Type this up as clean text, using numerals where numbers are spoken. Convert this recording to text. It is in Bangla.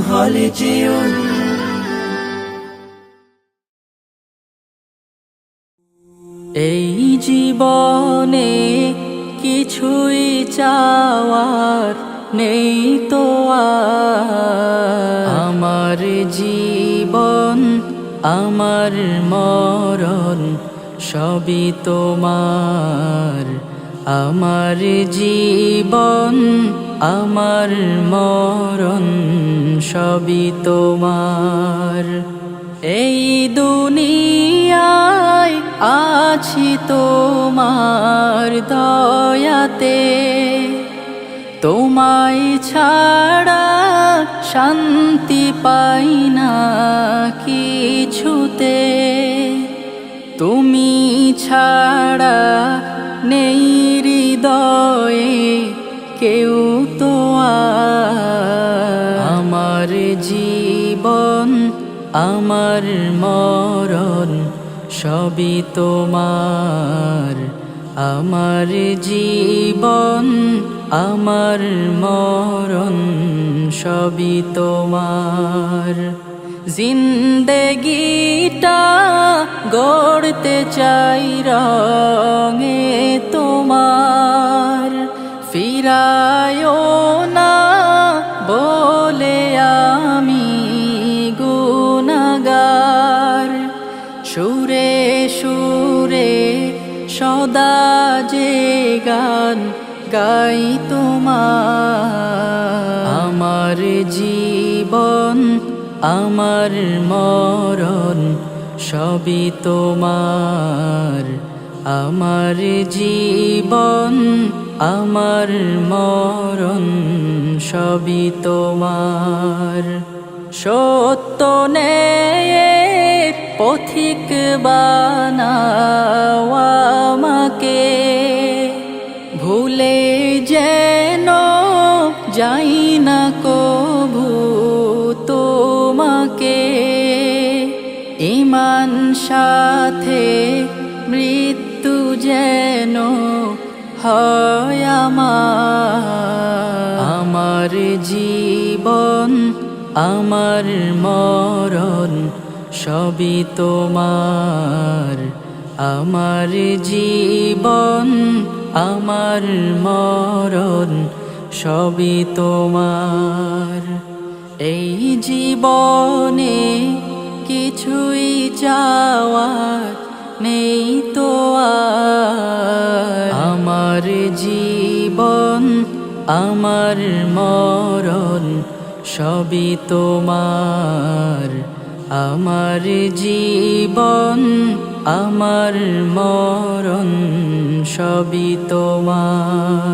হলে যেও। এই জীবনে কিছুই চাওয়ার নেই তো আর। আমার জীবন আমার মরণ সবই তোমার। আমার জীবন আমার মরণ সবই তোমার। এই দুনিয়ায় আছি তোমার দয়াতে, তোমায় ছাড়া শান্তি পাই না কিছুতে। তুমি ছাড়া নেই হৃদয়ে কেউ তো আর। আমার জীবন আমার মরণ সবই তোমার। আমার জীবন আমার মরণ সবই তোমার। জিন্দেগিটা গড়তে চাই রঙে তোমার। ফিরায়ও না বলে আমি গুনাহগার। সুরে সুরে সদা যে গান গাই তোমার। আমার জীবন আমার মরণ সবই তোমার। আমার জীবন আমার মরণ সবই তোমার। সত্য নেয়ের পথিক বানাও আমাকে, ভুলে যেন যাই না কভু তোমাকে। ঈমান সাথে মৃত্যু যেন হয় আমার। আমার জীবন আমার মরণ সবই তোমার। আমার জীবন আমার মরণ সবই তোমার। এই জীবনে কিছুই চাওয়ার নেই তো আর। আমার জীবন আমার মরণ সবই তোমার। আমার জীবন আমার মরণ সবই তোমার।